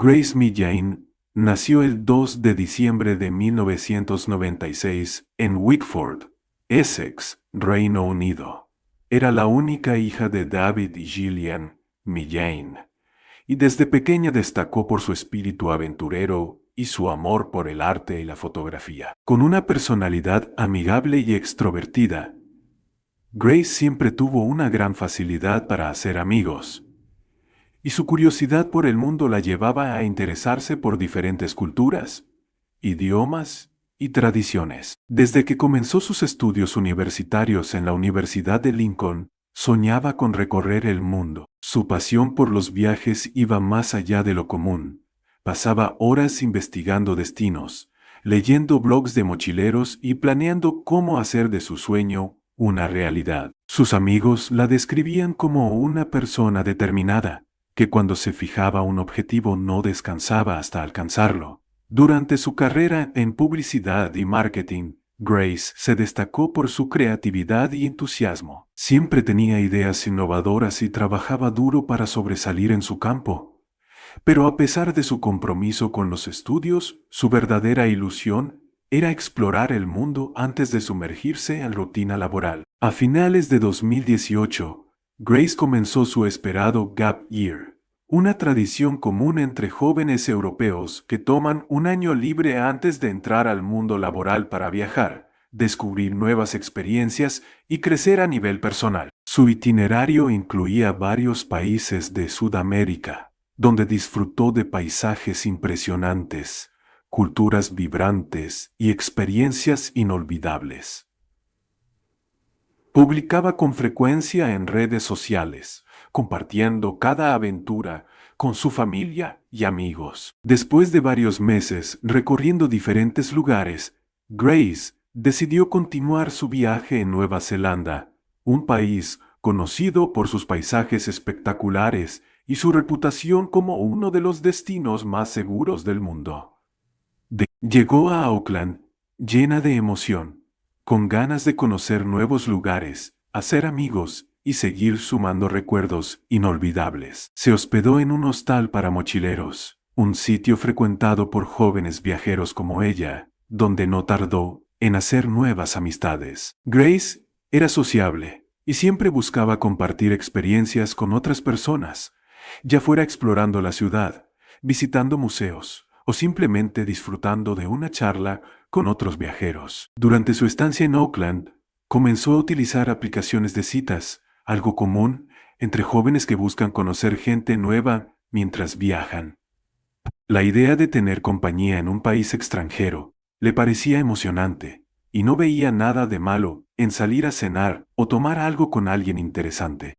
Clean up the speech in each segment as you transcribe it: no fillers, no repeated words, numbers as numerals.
Grace Millane nació el 2 de diciembre de 1996 en Wickford, Essex, Reino Unido. Era la única hija de David y Gillian Millane, y desde pequeña destacó por su espíritu aventurero y su amor por el arte y la fotografía. Con una personalidad amigable y extrovertida, Grace siempre tuvo una gran facilidad para hacer amigos, y su curiosidad por el mundo la llevaba a interesarse por diferentes culturas, idiomas y tradiciones. Desde que comenzó sus estudios universitarios en la Universidad de Lincoln, soñaba con recorrer el mundo. Su pasión por los viajes iba más allá de lo común. Pasaba horas investigando destinos, leyendo blogs de mochileros y planeando cómo hacer de su sueño una realidad. Sus amigos la describían como una persona determinada, que cuando se fijaba un objetivo no descansaba hasta alcanzarlo. Durante su carrera en publicidad y marketing, Grace se destacó por su creatividad y entusiasmo. Siempre tenía ideas innovadoras y trabajaba duro para sobresalir en su campo. Pero a pesar de su compromiso con los estudios, su verdadera ilusión era explorar el mundo antes de sumergirse en rutina laboral. A finales de 2018, Grace comenzó su esperado Gap Year, una tradición común entre jóvenes europeos que toman un año libre antes de entrar al mundo laboral para viajar, descubrir nuevas experiencias y crecer a nivel personal. Su itinerario incluía varios países de Sudamérica, donde disfrutó de paisajes impresionantes, culturas vibrantes y experiencias inolvidables. Publicaba con frecuencia en redes sociales, compartiendo cada aventura con su familia y amigos. Después de varios meses recorriendo diferentes lugares, Grace decidió continuar su viaje en Nueva Zelanda, un país conocido por sus paisajes espectaculares y su reputación como uno de los destinos más seguros del mundo. Llegó a Auckland llena de emoción, con ganas de conocer nuevos lugares, hacer amigos y seguir sumando recuerdos inolvidables. Se hospedó en un hostal para mochileros, un sitio frecuentado por jóvenes viajeros como ella, donde no tardó en hacer nuevas amistades. Grace era sociable y siempre buscaba compartir experiencias con otras personas, ya fuera explorando la ciudad, visitando museos o simplemente disfrutando de una charla con otros viajeros. Durante su estancia en Auckland, comenzó a utilizar aplicaciones de citas, algo común entre jóvenes que buscan conocer gente nueva mientras viajan. La idea de tener compañía en un país extranjero le parecía emocionante, y no veía nada de malo en salir a cenar o tomar algo con alguien interesante.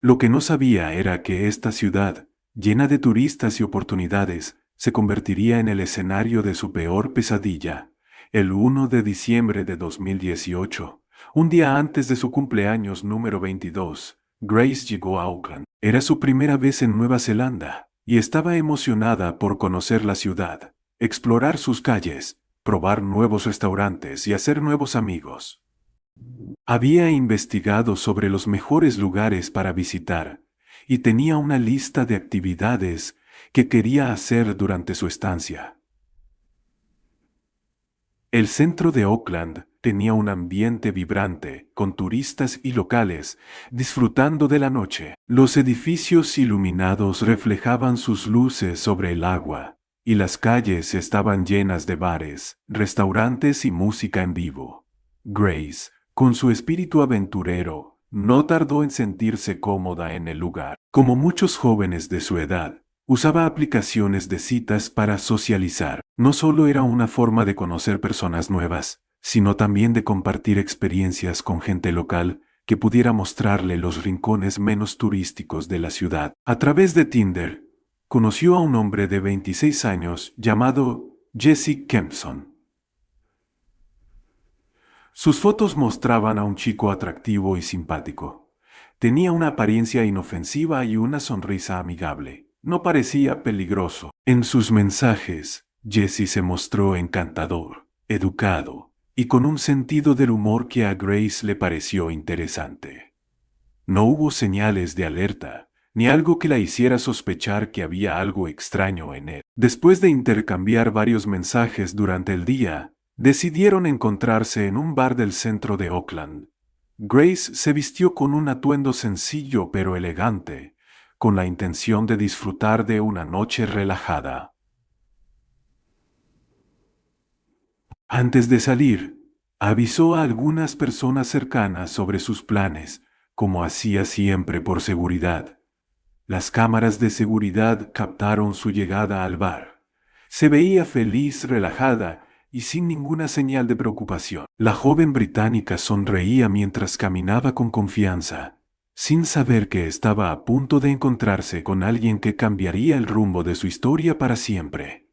Lo que no sabía era que esta ciudad, llena de turistas y oportunidades, se convertiría en el escenario de su peor pesadilla. El 1 de diciembre de 2018, un día antes de su cumpleaños número 22, Grace llegó a Auckland. Era su primera vez en Nueva Zelanda, y estaba emocionada por conocer la ciudad, explorar sus calles, probar nuevos restaurantes y hacer nuevos amigos. Había investigado sobre los mejores lugares para visitar, y tenía una lista de actividades que quería hacer durante su estancia. El centro de Auckland tenía un ambiente vibrante, con turistas y locales, disfrutando de la noche. Los edificios iluminados reflejaban sus luces sobre el agua, y las calles estaban llenas de bares, restaurantes y música en vivo. Grace, con su espíritu aventurero, no tardó en sentirse cómoda en el lugar. Como muchos jóvenes de su edad, usaba aplicaciones de citas para socializar. No solo era una forma de conocer personas nuevas, sino también de compartir experiencias con gente local que pudiera mostrarle los rincones menos turísticos de la ciudad. A través de Tinder, conoció a un hombre de 26 años llamado Jesse Kempson. Sus fotos mostraban a un chico atractivo y simpático. Tenía una apariencia inofensiva y una sonrisa amigable. No parecía peligroso. En sus mensajes, Jesse se mostró encantador, educado y con un sentido del humor que a Grace le pareció interesante. No hubo señales de alerta, ni algo que la hiciera sospechar que había algo extraño en él. Después de intercambiar varios mensajes durante el día, decidieron encontrarse en un bar del centro de Oakland. Grace se vistió con un atuendo sencillo pero elegante, con la intención de disfrutar de una noche relajada. Antes de salir, avisó a algunas personas cercanas sobre sus planes, como hacía siempre por seguridad. Las cámaras de seguridad captaron su llegada al bar. Se veía feliz, relajada y sin ninguna señal de preocupación. La joven británica sonreía mientras caminaba con confianza, sin saber que estaba a punto de encontrarse con alguien que cambiaría el rumbo de su historia para siempre.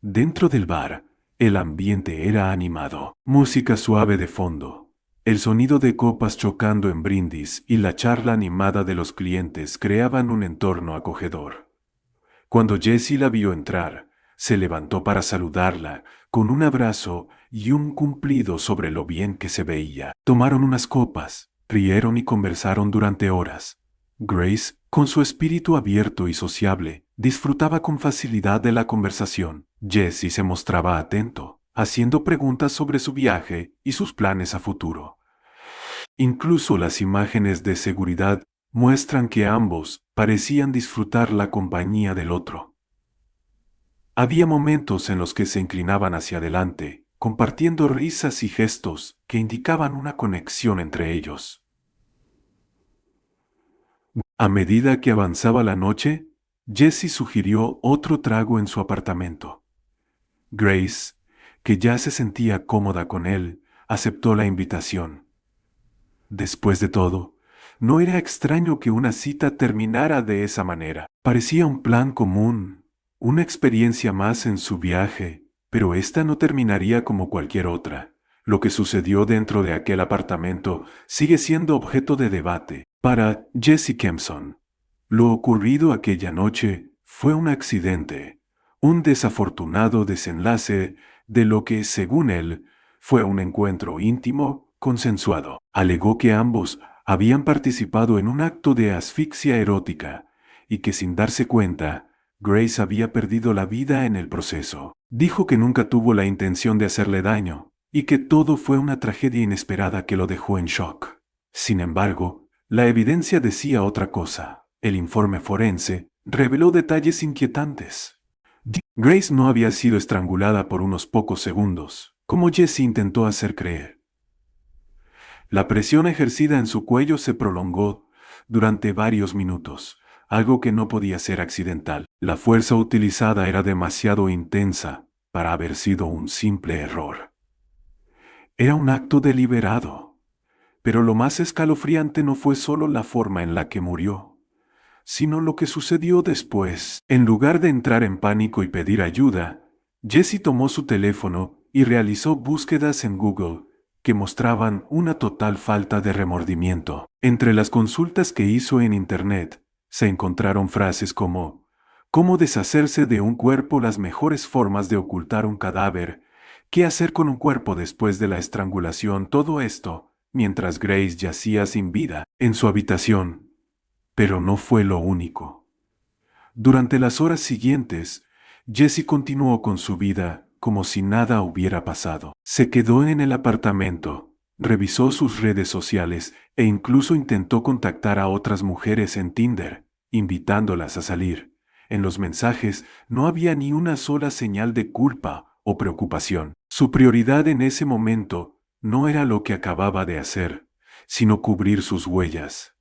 Dentro del bar, el ambiente era animado, música suave de fondo. El sonido de copas chocando en brindis y la charla animada de los clientes creaban un entorno acogedor. Cuando Jessie la vio entrar, se levantó para saludarla, con un abrazo y un cumplido sobre lo bien que se veía. Tomaron unas copas, rieron y conversaron durante horas. Grace, con su espíritu abierto y sociable, disfrutaba con facilidad de la conversación. Jessie se mostraba atento, haciendo preguntas sobre su viaje y sus planes a futuro. Incluso las imágenes de seguridad muestran que ambos parecían disfrutar la compañía del otro. Había momentos en los que se inclinaban hacia adelante, compartiendo risas y gestos que indicaban una conexión entre ellos. A medida que avanzaba la noche, Jessie sugirió otro trago en su apartamento. Grace, que ya se sentía cómoda con él, aceptó la invitación. Después de todo, no era extraño que una cita terminara de esa manera. Parecía un plan común, una experiencia más en su viaje, pero esta no terminaría como cualquier otra. Lo que sucedió dentro de aquel apartamento sigue siendo objeto de debate. Para Jessie Kempson, lo ocurrido aquella noche fue un accidente, un desafortunado desenlace de lo que, según él, fue un encuentro íntimo, consensuado. Alegó que ambos habían participado en un acto de asfixia erótica y que sin darse cuenta, Grace había perdido la vida en el proceso. Dijo que nunca tuvo la intención de hacerle daño y que todo fue una tragedia inesperada que lo dejó en shock. Sin embargo, la evidencia decía otra cosa. El informe forense reveló detalles inquietantes. Grace no había sido estrangulada por unos pocos segundos, como Jessie intentó hacer creer. La presión ejercida en su cuello se prolongó durante varios minutos, algo que no podía ser accidental. La fuerza utilizada era demasiado intensa para haber sido un simple error. Era un acto deliberado, pero lo más escalofriante no fue solo la forma en la que murió, sino lo que sucedió después. En lugar de entrar en pánico y pedir ayuda, Jessie tomó su teléfono y realizó búsquedas en Google que mostraban una total falta de remordimiento. Entre las consultas que hizo en Internet, se encontraron frases como «¿Cómo deshacerse de un cuerpo? Las mejores formas de ocultar un cadáver. ¿Qué hacer con un cuerpo después de la estrangulación?» Todo esto, mientras Grace yacía sin vida en su habitación. Pero no fue lo único. Durante las horas siguientes, Jessie continuó con su vida como si nada hubiera pasado. Se quedó en el apartamento, revisó sus redes sociales e incluso intentó contactar a otras mujeres en Tinder, invitándolas a salir. En los mensajes no había ni una sola señal de culpa o preocupación. Su prioridad en ese momento no era lo que acababa de hacer, sino cubrir sus huellas.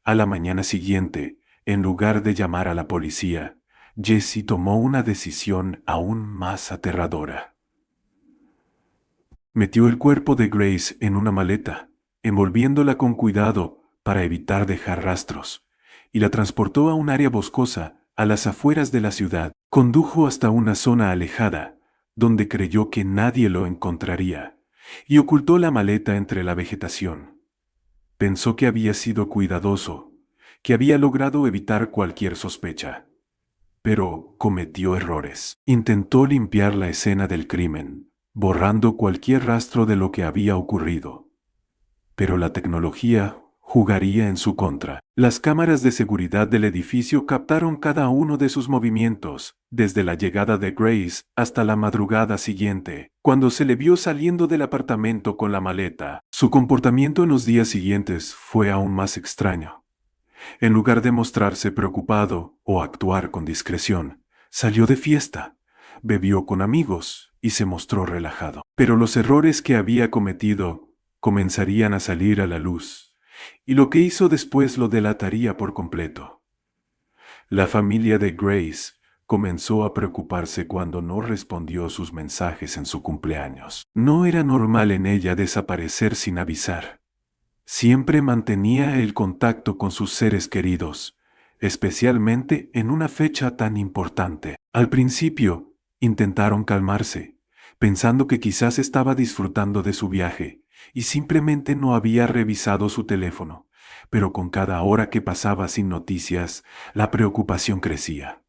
A la mañana siguiente, en lugar de llamar a la policía, Jessie tomó una decisión aún más aterradora. Metió el cuerpo de Grace en una maleta, envolviéndola con cuidado para evitar dejar rastros, y la transportó a un área boscosa a las afueras de la ciudad. Condujo hasta una zona alejada, donde creyó que nadie lo encontraría, y ocultó la maleta entre la vegetación. Pensó que había sido cuidadoso, que había logrado evitar cualquier sospecha. Pero cometió errores. Intentó limpiar la escena del crimen, borrando cualquier rastro de lo que había ocurrido. Pero la tecnología jugaría en su contra. Las cámaras de seguridad del edificio captaron cada uno de sus movimientos, desde la llegada de Grace hasta la madrugada siguiente, cuando se le vio saliendo del apartamento con la maleta. Su comportamiento en los días siguientes fue aún más extraño. En lugar de mostrarse preocupado o actuar con discreción, salió de fiesta, bebió con amigos y se mostró relajado. Pero los errores que había cometido comenzarían a salir a la luz, y lo que hizo después lo delataría por completo. La familia de Grace comenzó a preocuparse cuando no respondió sus mensajes en su cumpleaños. No era normal en ella desaparecer sin avisar. Siempre mantenía el contacto con sus seres queridos, especialmente en una fecha tan importante. Al principio, intentaron calmarse, pensando que quizás estaba disfrutando de su viaje y simplemente no había revisado su teléfono, pero con cada hora que pasaba sin noticias, la preocupación crecía.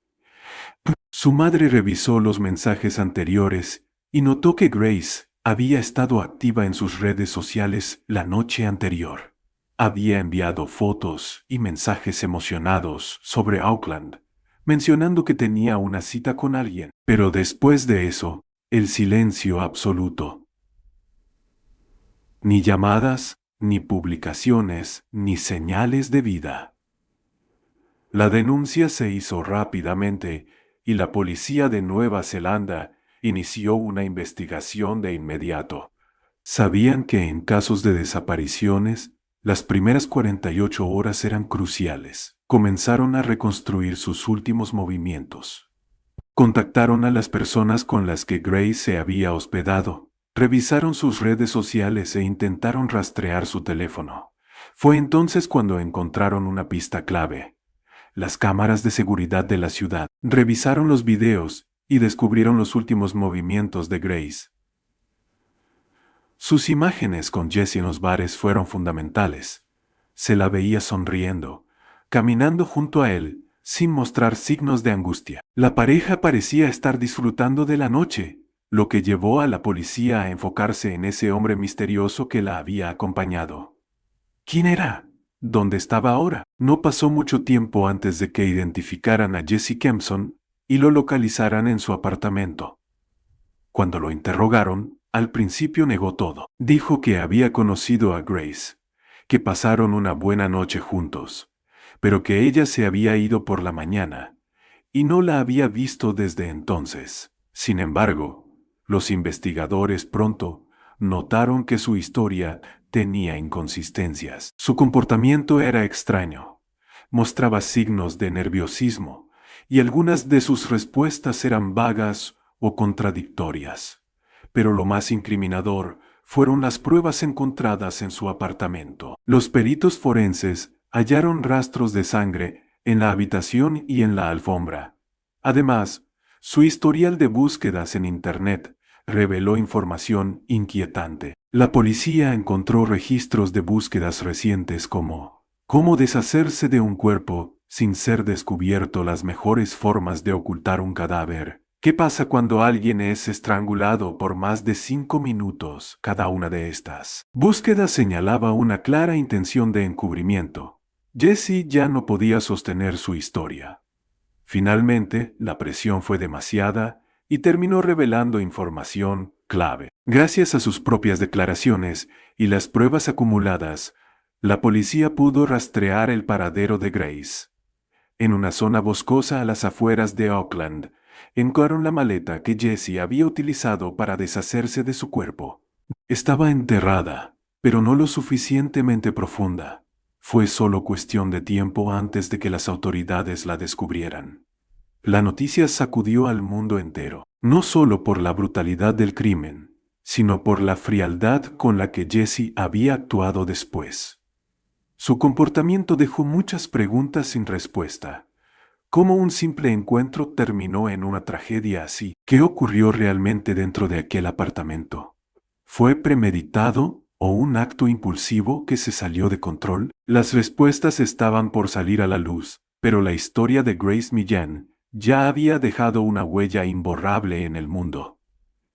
Su madre revisó los mensajes anteriores y notó que Grace había estado activa en sus redes sociales la noche anterior. Había enviado fotos y mensajes emocionados sobre Auckland, mencionando que tenía una cita con alguien. Pero después de eso, el silencio absoluto. Ni llamadas, ni publicaciones, ni señales de vida. La denuncia se hizo rápidamente y la policía de Nueva Zelanda inició una investigación de inmediato. Sabían que en casos de desapariciones, las primeras 48 horas eran cruciales. Comenzaron a reconstruir sus últimos movimientos. Contactaron a las personas con las que Grace se había hospedado, revisaron sus redes sociales e intentaron rastrear su teléfono. Fue entonces cuando encontraron una pista clave. Las cámaras de seguridad de la ciudad revisaron los videos y descubrieron los últimos movimientos de Grace. Sus imágenes con Jesse en los bares fueron fundamentales. Se la veía sonriendo, caminando junto a él, sin mostrar signos de angustia. La pareja parecía estar disfrutando de la noche, lo que llevó a la policía a enfocarse en ese hombre misterioso que la había acompañado. ¿Quién era? ¿Dónde estaba ahora? No pasó mucho tiempo antes de que identificaran a Jesse Kempson y lo localizaran en su apartamento. Cuando lo interrogaron, al principio negó todo. Dijo que había conocido a Grace, que pasaron una buena noche juntos, pero que ella se había ido por la mañana y no la había visto desde entonces. Sin embargo, los investigadores pronto notaron que su historia tenía inconsistencias. Su comportamiento era extraño. Mostraba signos de nerviosismo y algunas de sus respuestas eran vagas o contradictorias. Pero lo más incriminador fueron las pruebas encontradas en su apartamento. Los peritos forenses hallaron rastros de sangre en la habitación y en la alfombra. Además, su historial de búsquedas en Internet reveló información inquietante. La policía encontró registros de búsquedas recientes como cómo deshacerse de un cuerpo sin ser descubierto, las mejores formas de ocultar un cadáver. ¿Qué pasa cuando alguien es estrangulado por más de 5 minutos? Cada una de estas búsquedas señalaba una clara intención de encubrimiento. Jesse ya no podía sostener su historia. Finalmente, la presión fue demasiada y terminó revelando información clave. Gracias a sus propias declaraciones y las pruebas acumuladas, la policía pudo rastrear el paradero de Grace. En una zona boscosa a las afueras de Auckland, encontraron la maleta que Jesse había utilizado para deshacerse de su cuerpo. Estaba enterrada, pero no lo suficientemente profunda. Fue solo cuestión de tiempo antes de que las autoridades la descubrieran. La noticia sacudió al mundo entero, no solo por la brutalidad del crimen, sino por la frialdad con la que Jesse había actuado después. Su comportamiento dejó muchas preguntas sin respuesta. ¿Cómo un simple encuentro terminó en una tragedia así? ¿Qué ocurrió realmente dentro de aquel apartamento? ¿Fue premeditado o un acto impulsivo que se salió de control? Las respuestas estaban por salir a la luz, pero la historia de Grace Millán ya había dejado una huella imborrable en el mundo.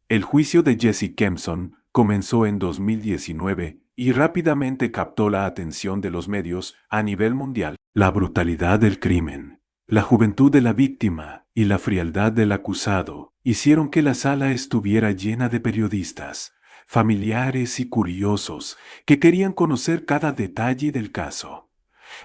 El juicio de Jesse Kempson comenzó en 2019 y rápidamente captó la atención de los medios a nivel mundial. La brutalidad del crimen, la juventud de la víctima y la frialdad del acusado hicieron que la sala estuviera llena de periodistas, familiares y curiosos que querían conocer cada detalle del caso.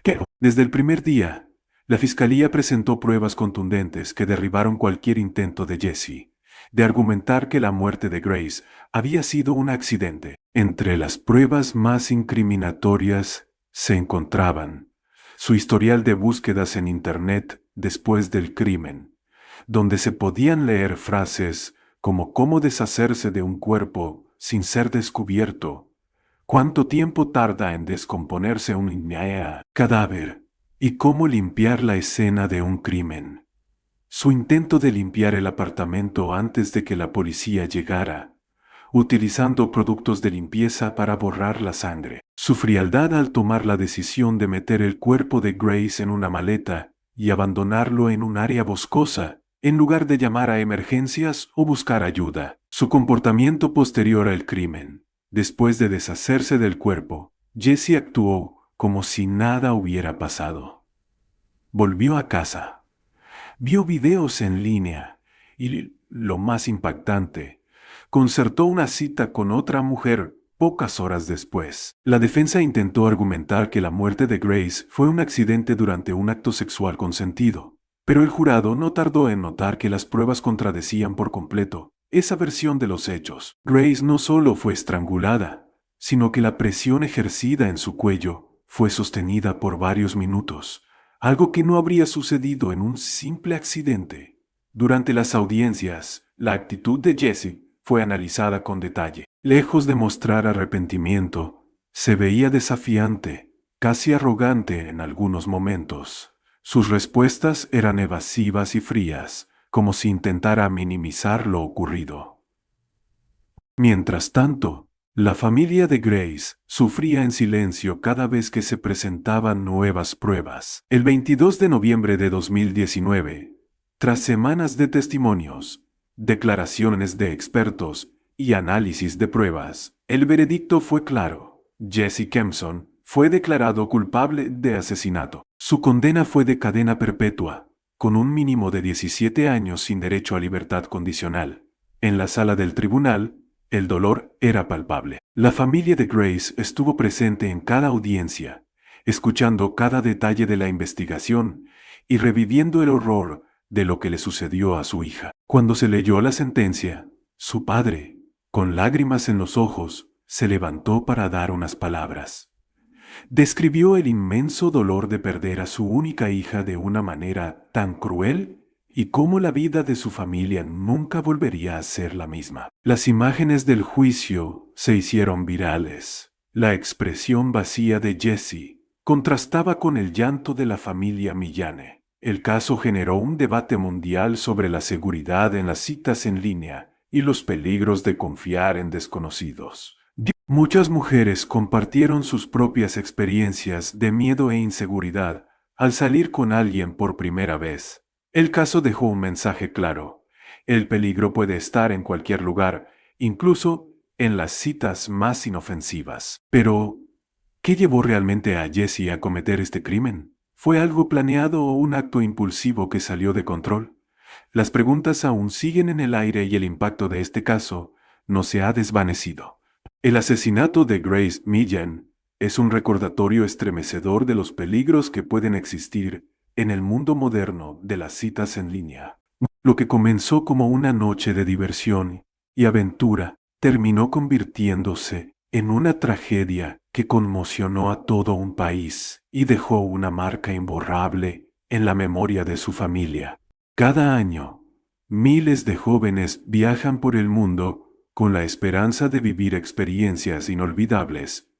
Pero, desde el primer día, la fiscalía presentó pruebas contundentes que derribaron cualquier intento de Jesse de argumentar que la muerte de Grace había sido un accidente. Entre las pruebas más incriminatorias se encontraban su historial de búsquedas en Internet después del crimen, donde se podían leer frases como cómo deshacerse de un cuerpo sin ser descubierto, cuánto tiempo tarda en descomponerse un cadáver y cómo limpiar la escena de un crimen. Su intento de limpiar el apartamento antes de que la policía llegara, utilizando productos de limpieza para borrar la sangre. Su frialdad al tomar la decisión de meter el cuerpo de Grace en una maleta y abandonarlo en un área boscosa, en lugar de llamar a emergencias o buscar ayuda. Su comportamiento posterior al crimen. Después de deshacerse del cuerpo, Jesse actuó como si nada hubiera pasado. Volvió a casa. Vio videos en línea y, lo más impactante, concertó una cita con otra mujer pocas horas después. La defensa intentó argumentar que la muerte de Grace fue un accidente durante un acto sexual consentido, pero el jurado no tardó en notar que las pruebas contradecían por completo esa versión de los hechos. Grace no solo fue estrangulada, sino que la presión ejercida en su cuello fue sostenida por varios minutos, algo que no habría sucedido en un simple accidente. Durante las audiencias, la actitud de Jesse fue analizada con detalle. Lejos de mostrar arrepentimiento, se veía desafiante, casi arrogante en algunos momentos. Sus respuestas eran evasivas y frías, como si intentara minimizar lo ocurrido. Mientras tanto, la familia de Grace sufría en silencio cada vez que se presentaban nuevas pruebas. El 22 de noviembre de 2019, tras semanas de testimonios, declaraciones de expertos y análisis de pruebas, el veredicto fue claro. Jesse Kempson fue declarado culpable de asesinato. Su condena fue de cadena perpetua, con un mínimo de 17 años sin derecho a libertad condicional. En la sala del tribunal, el dolor era palpable. La familia de Grace estuvo presente en cada audiencia, escuchando cada detalle de la investigación y reviviendo el horror de lo que le sucedió a su hija. Cuando se leyó la sentencia, su padre, con lágrimas en los ojos, se levantó para dar unas palabras. Describió el inmenso dolor de perder a su única hija de una manera tan cruel y cómo la vida de su familia nunca volvería a ser la misma. Las imágenes del juicio se hicieron virales. La expresión vacía de Jesse contrastaba con el llanto de la familia Millane. El caso generó un debate mundial sobre la seguridad en las citas en línea y los peligros de confiar en desconocidos. Muchas mujeres compartieron sus propias experiencias de miedo e inseguridad al salir con alguien por primera vez. El caso dejó un mensaje claro. El peligro puede estar en cualquier lugar, incluso en las citas más inofensivas. Pero, ¿qué llevó realmente a Jesse a cometer este crimen? ¿Fue algo planeado o un acto impulsivo que salió de control? Las preguntas aún siguen en el aire y el impacto de este caso no se ha desvanecido. El asesinato de Grace Millane es un recordatorio estremecedor de los peligros que pueden existir en el mundo moderno de las citas en línea. Lo que comenzó como una noche de diversión y aventura terminó convirtiéndose en una tragedia que conmocionó a todo un país y dejó una marca imborrable en la memoria de su familia. Cada año, miles de jóvenes viajan por el mundo con la esperanza de vivir experiencias inolvidables,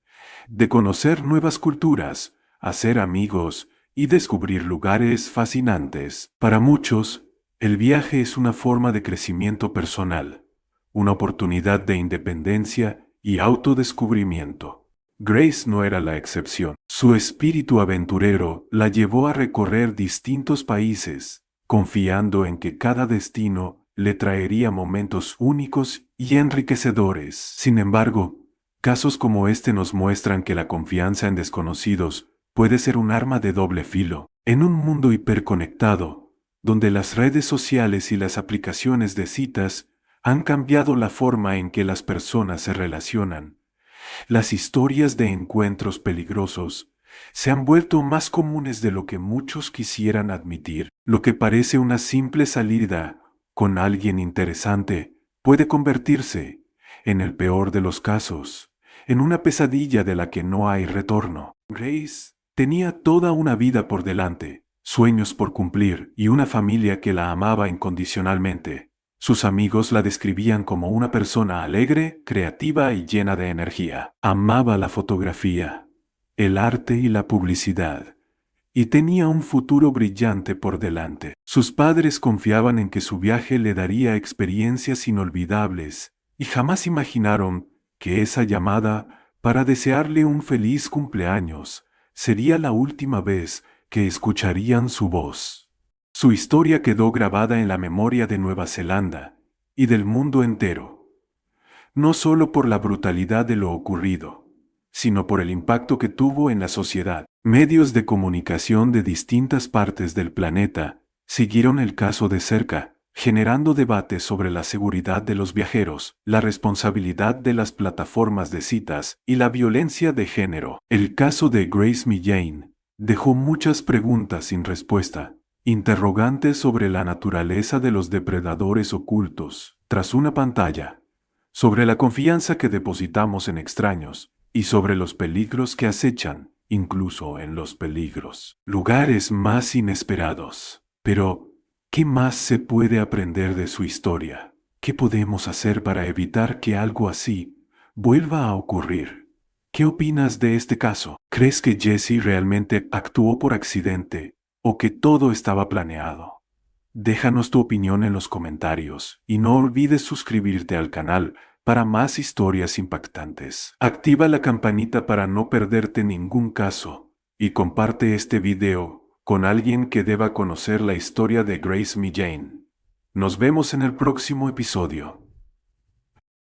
de conocer nuevas culturas, hacer amigos y descubrir lugares fascinantes. Para muchos, el viaje es una forma de crecimiento personal, una oportunidad de independencia y autodescubrimiento. Grace no era la excepción. Su espíritu aventurero la llevó a recorrer distintos países, confiando en que cada destino le traería momentos únicos y enriquecedores. Sin embargo, Casos como este nos muestran que la confianza en desconocidos puede ser un arma de doble filo. En un mundo hiperconectado, donde las redes sociales y las aplicaciones de citas han cambiado la forma en que las personas se relacionan, las historias de encuentros peligrosos se han vuelto más comunes de lo que muchos quisieran admitir. Lo que parece una simple salida con alguien interesante puede convertirse, en el peor de los casos, en una pesadilla de la que no hay retorno. Grace tenía toda una vida por delante, sueños por cumplir y una familia que la amaba incondicionalmente. Sus amigos la describían como una persona alegre, creativa y llena de energía. Amaba la fotografía, el arte y la publicidad, y tenía un futuro brillante por delante. Sus padres confiaban en que su viaje le daría experiencias inolvidables, y jamás imaginaron que esa llamada para desearle un feliz cumpleaños sería la última vez que escucharían su voz. Su historia quedó grabada en la memoria de Nueva Zelanda y del mundo entero, no solo por la brutalidad de lo ocurrido, sino por el impacto que tuvo en la sociedad. Medios de comunicación de distintas partes del planeta siguieron el caso de cerca, generando debates sobre la seguridad de los viajeros, la responsabilidad de las plataformas de citas y la violencia de género. El caso de Grace Millane dejó muchas preguntas sin respuesta, interrogantes sobre la naturaleza de los depredadores ocultos tras una pantalla, sobre la confianza que depositamos en extraños y sobre los peligros que acechan, incluso en los lugares más inesperados. Pero, ¿qué más se puede aprender de su historia? ¿Qué podemos hacer para evitar que algo así vuelva a ocurrir? ¿Qué opinas de este caso? ¿Crees que Jesse realmente actuó por accidente o que todo estaba planeado? Déjanos tu opinión en los comentarios y no olvides suscribirte al canal para más historias impactantes. Activa la campanita para no perderte ningún caso y comparte este video con alguien que deba conocer la historia de Grace Millane. Nos vemos en el próximo episodio.